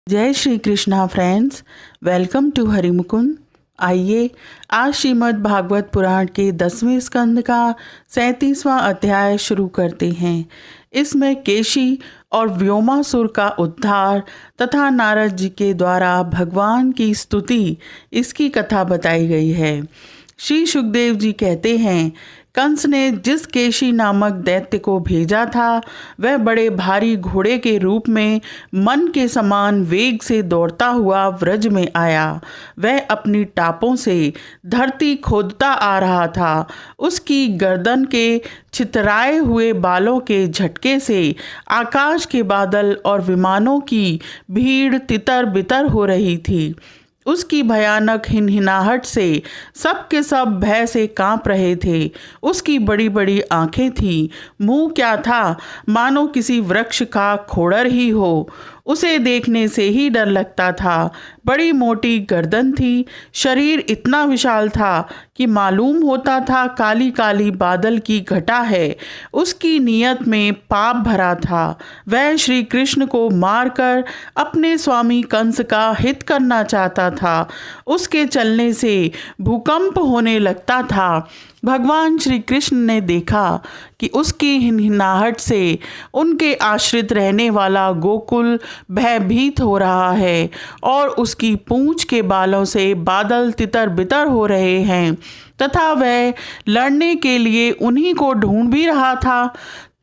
जय Shri Krishna friends, welcome to Harimukund. आइए आज श्रीमद् भागवत पुराण के 10वें स्कंद का 37वां अध्याय शुरू करते हैं। इसमें केशी और व्योमासुर का उद्धार तथा नारद जी के द्वारा भगवान की स्तुति, इसकी कथा बताई गई है। श्री सुखदेव जी कहते हैं, कंस ने जिस केशी नामक दैत्य को भेजा था, वह बड़े भारी घोड़े के रूप में मन के समान वेग से दौड़ता हुआ व्रज में आया। वह अपनी टापों से धरती खोदता आ रहा था। उसकी गर्दन के छितराए हुए बालों के झटके से आकाश के बादल और विमानों की भीड़ तितर बितर हो रही थी। उसकी भयानक हिनहिनाहट से सब के सब भय से कांप रहे थे। उसकी बड़ी बड़ी आंखें थीं, मुंह क्या था, मानो किसी वृक्ष का खोड़र ही हो। उसे देखने से ही डर लगता था। बड़ी मोटी गर्दन थी, शरीर इतना विशाल था कि मालूम होता था काली काली बादल की घटा है। उसकी नीयत में पाप भरा था। वह श्री कृष्ण को मारकर अपने स्वामी कंस का हित करना चाहता था। उसके चलने से भूकंप होने लगता था। भगवान श्री कृष्ण ने देखा कि उसकी हिनहिनाहट से उनके आश्रित रहने वाला गोकुल भयभीत हो रहा है और उसकी पूंछ के बालों से बादल तितर बितर हो रहे हैं तथा वह लड़ने के लिए उन्हीं को ढूंढ भी रहा था।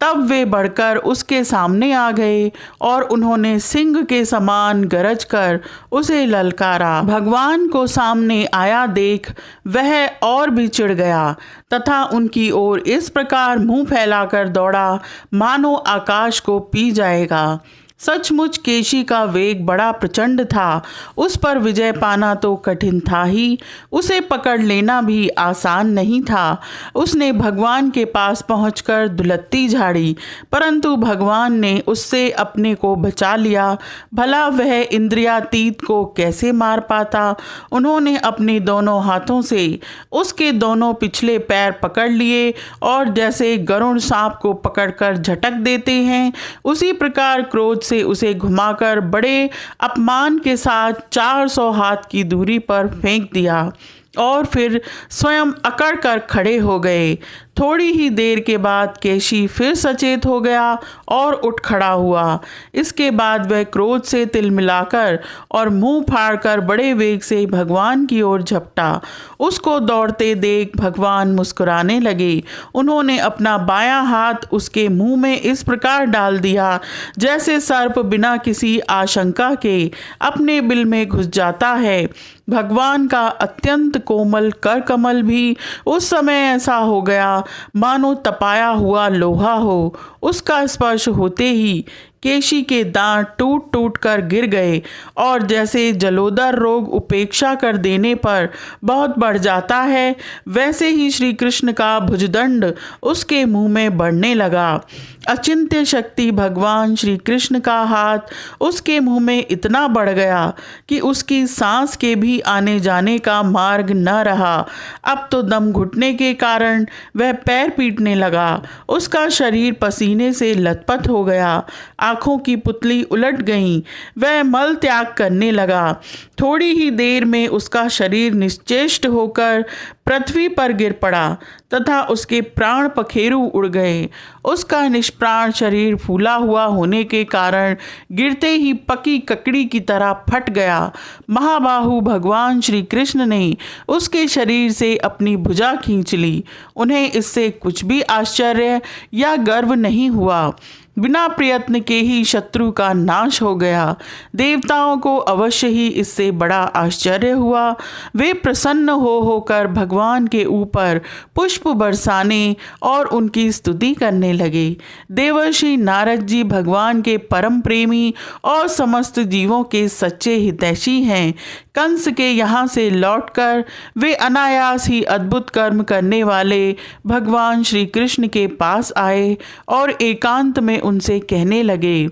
तब वे बढ़कर उसके सामने आ गए और उन्होंने सिंह के समान गरज कर उसे ललकारा। भगवान को सामने आया देख वह और भी चिढ़ गया तथा उनकी ओर इस प्रकार मुंह फैलाकर दौड़ा मानो आकाश को पी जाएगा। सचमुच केशी का वेग बड़ा प्रचंड था। उस पर विजय पाना तो कठिन था ही, उसे पकड़ लेना भी आसान नहीं था। उसने भगवान के पास पहुंचकर दुलत्ती झाड़ी, परंतु भगवान ने उससे अपने को बचा लिया। भला वह इंद्रियातीत को कैसे मार पाता। उन्होंने अपने दोनों हाथों से उसके दोनों पिछले पैर पकड़ लिए और जैसे गरुड़ सांप को पकड़कर झटक देते हैं, उसी प्रकार क्रोध से उसे घुमाकर बड़े अपमान के साथ 400 हाथ की दूरी पर फेंक दिया और फिर स्वयं अकड़ कर खड़े हो गए। थोड़ी ही देर के बाद केशी फिर सचेत हो गया और उठ खड़ा हुआ। इसके बाद वह क्रोध से तिलमिलाकर और मुंह फाड़कर बड़े वेग से भगवान की ओर झपटा। उसको दौड़ते देख भगवान मुस्कुराने लगे। उन्होंने अपना बायां हाथ उसके मुंह में इस प्रकार डाल दिया जैसे सर्प बिना किसी आशंका के अपने बिल में घुस जाता है। भगवान का अत्यंत कोमल कर कमल भी उस समय ऐसा हो गया मानो तपाया हुआ लोहा हो। उसका स्पर्श होते ही केशी के दांत टूट टूट कर गिर गए और जैसे जलोदर रोग उपेक्षा कर देने पर बहुत बढ़ जाता है, वैसे ही श्री कृष्ण का भुजदंड उसके मुंह में बढ़ने लगा। अचिंत्य शक्ति भगवान श्री कृष्ण का हाथ उसके मुंह में इतना बढ़ गया कि उसकी सांस के भी आने जाने का मार्ग न रहा। अब तो दम घुटने के कारण वह पैर पीटने लगा। उसका शरीर पसीने से लथपथ हो गया, आंखों की पुतली उलट गईं। वह मल त्याग करने लगा। थोड़ी ही देर में उसका शरीर निश्चेष्ट होकर पृथ्वी पर गिर पड़ा तथा उसके प्राण पखेरु उड़ गए। उसका निष्प्राण शरीर फूला हुआ होने के कारण गिरते ही पकी ककड़ी की तरह फट गया। महाबाहु भगवान श्री कृष्ण ने उसके शरीर से अपनी भुजा खींच ली। उन्हें इससे कुछ भी आश्चर्य या गर्व नहीं हुआ। बिना प्रयत्न के ही शत्रु का नाश हो गया। देवताओं को अवश्य ही इससे बड़ा आश्चर्य हुआ। वे प्रसन्न होकर भगवान के ऊपर पुष्प बरसाने और उनकी स्तुति करने लगे। देवर्षि नारद जी भगवान के परम प्रेमी और समस्त जीवों के सच्चे हितैषी हैं। कंस के यहाँ से लौटकर वे अनायास ही अद्भुत कर्म करने वाले भगवान श्री कृष्ण के पास आए और एकांत में उनसे कहने लगे,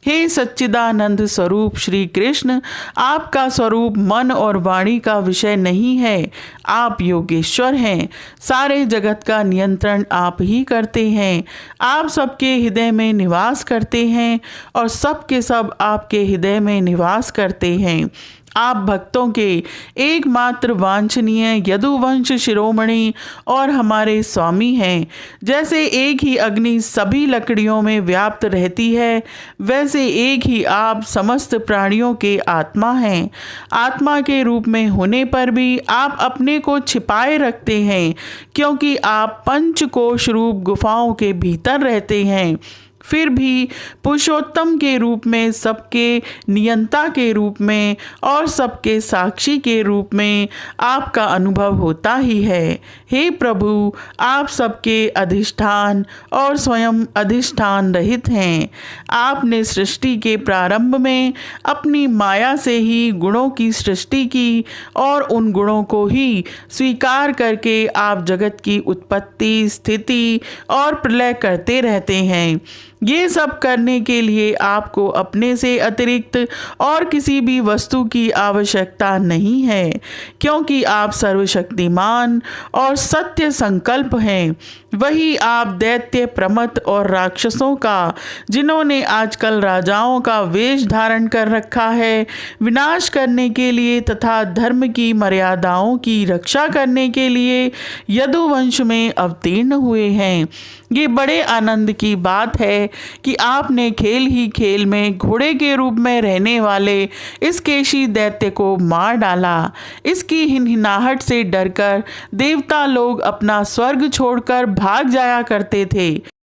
हे सच्चिदानंद स्वरूप श्री कृष्ण, आपका स्वरूप मन और वाणी का विषय नहीं है। आप योगेश्वर हैं। सारे जगत का नियंत्रण आप ही करते हैं। आप सबके हृदय में निवास करते हैं और सबके सब आपके हृदय में निवास करते हैं। आप भक्तों के एकमात्र वांछनीय यदुवंश शिरोमणि और हमारे स्वामी हैं। जैसे एक ही अग्नि सभी लकड़ियों में व्याप्त रहती है, वैसे एक ही आप समस्त प्राणियों के आत्मा हैं। आत्मा के रूप में होने पर भी आप अपने को छिपाए रखते हैं, क्योंकि आप पंचकोश रूप गुफाओं के भीतर रहते हैं। फिर भी पुरुषोत्तम के रूप में, सबके नियंता के रूप में और सबके साक्षी के रूप में आपका अनुभव होता ही है। हे प्रभु, आप सबके अधिष्ठान और स्वयं अधिष्ठान रहित हैं। आपने सृष्टि के प्रारंभ में अपनी माया से ही गुणों की सृष्टि की और उन गुणों को ही स्वीकार करके आप जगत की उत्पत्ति, स्थिति और प्रलय करते रहते हैं। ये सब करने के लिए आपको अपने से अतिरिक्त और किसी भी वस्तु की आवश्यकता नहीं है, क्योंकि आप सर्वशक्तिमान और सत्य संकल्प हैं। वही आप दैत्य, प्रमथ और राक्षसों का, जिन्होंने आजकल राजाओं का वेश धारण कर रखा है, विनाश करने के लिए तथा धर्म की मर्यादाओं की रक्षा करने के लिए यदुवंश में अवतीर्ण हुए हैं। ये बड़े आनंद की बात है कि आपने खेल ही खेल में घोड़े के रूप में रहने वाले इस केशी दैत्य को मार डाला। इसकी हिनहिनाहट से डरकर देवता लोग अपना स्वर्ग छोड़कर भाग जाया करते थे।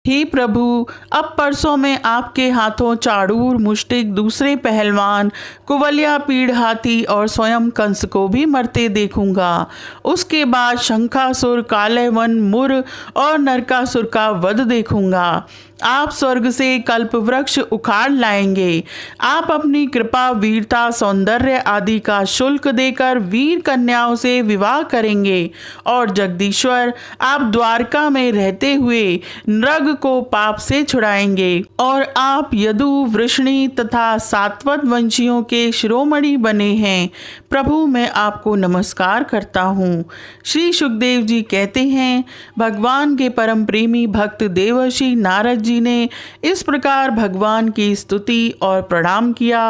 हे प्रभु, अब परसों में आपके हाथों चाड़ूर, मुष्टिक, दूसरे पहलवान, कुवलिया, पीड़ हाथी और स्वयं कंस को भी मरते देखूंगा। उसके बाद शंखासुर, कालयवन, मुर और नरकासुर का वध देखूंगा। आप स्वर्ग से कल्प वृक्ष उखाड़ लाएंगे। आप अपनी कृपा, वीरता, सौंदर्य आदि का शुल्क देकर वीर कन्याओं से विवाह करेंगे और जगदीश्वर, आप द्वारका में रहते हुए नृग को पाप से छुड़ाएंगे और आप यदु, वृष्णि तथा सात्वत वंशियों के शिरोमणि बने हैं। प्रभु, मैं आपको नमस्कार करता हूँ। श्री सुखदेव जी कहते हैं, भगवान के परम प्रेमी भक्त देवर्षि नारद जी ने इस प्रकार भगवान की स्तुति और प्रणाम किया।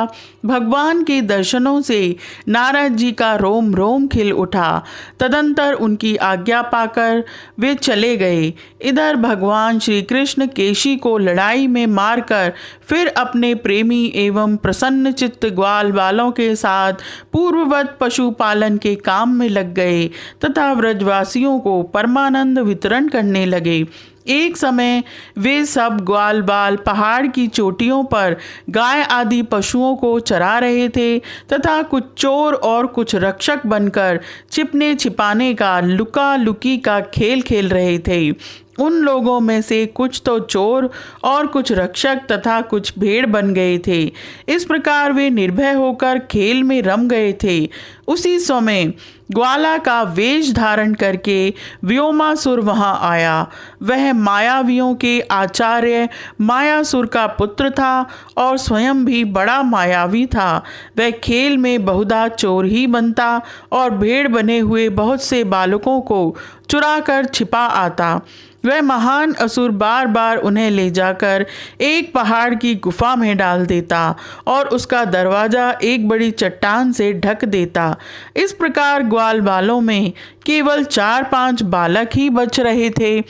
भगवान के दर्शनों से नारद जी का रोम रोम खिल उठा। तदंतर उनकी आज्ञा पाकर वे चले गए। इधर भगवान श्री कृष्ण केशी को लड़ाई में मारकर फिर अपने प्रेमी एवं प्रसन्न चित्त ग्वाल बालों के साथ पूर्ववत पशुपालन के काम में लग गए तथा व्रजवासियों को परमानंद वितरण करने लगे। एक समय वे सब ग्वाल बाल पहाड़ की चोटियों पर गाय आदि पशुओं को चरा रहे थे तथा कुछ चोर और कुछ रक्षक बनकर छिपने छिपाने का, लुका लुकी का खेल खेल रहे थे। उन लोगों में से कुछ तो चोर और कुछ रक्षक तथा कुछ भेड़ बन गए थे। इस प्रकार वे निर्भय होकर खेल में रम गए थे। उसी समय ग्वाला का वेश धारण करके व्योमासुर वहां आया। वह मायावियों के आचार्य मायासुर का पुत्र था और स्वयं भी बड़ा मायावी था। वह खेल में बहुधा चोर ही बनता और भेड़ बने हुए बहुत से बालकों को चुरा कर छिपा आता। वह महान असुर बार बार उन्हें ले जाकर एक पहाड़ की गुफा में डाल देता और उसका दरवाज़ा एक बड़ी चट्टान से ढक देता। इस प्रकार ग्वाल बालों में केवल 4-5 बालक ही बच रहे थे।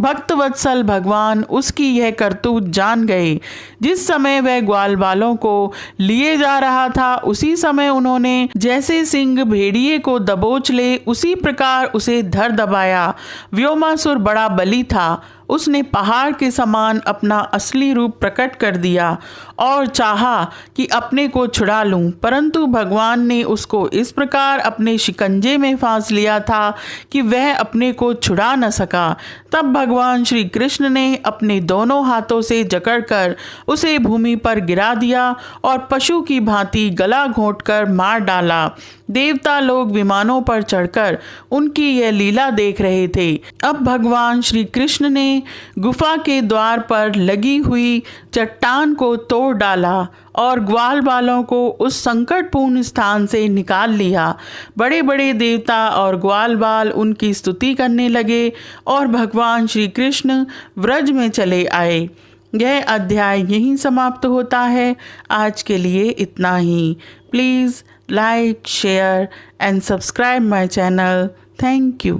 भक्तवत्सल भगवान उसकी यह करतूत जान गए। जिस समय वह ग्वाल बालों को लिए जा रहा था, उसी समय उन्होंने जैसे सिंह भेड़िए को दबोच ले, उसी प्रकार उसे धर दबाया। व्योमासुर बड़ा बली था। उसने पहाड़ के समान अपना असली रूप प्रकट कर दिया और चाहा कि अपने को छुड़ा लूं, परंतु भगवान ने उसको इस प्रकार अपने शिकंजे में फांस लिया था कि वह अपने को छुड़ा न सका। तब भगवान श्री कृष्ण ने अपने दोनों हाथों से जकड़कर उसे भूमि पर गिरा दिया और पशु की भांति गला घोंटकर मार डाला। देवता लोग विमानों पर चढ़कर उनकी यह लीला देख रहे थे। अब भगवान श्री कृष्ण ने गुफा के द्वार पर लगी हुई चट्टान को तोड़ डाला और ग्वाल बालों को उस संकटपूर्ण स्थान से निकाल लिया। बड़े बड़े देवता और ग्वाल बाल उनकी स्तुति करने लगे और भगवान श्री कृष्ण व्रज में चले आए। यह अध्याय यहीं समाप्त होता है। आज के लिए इतना ही। Please like, share and subscribe my channel. Thank you.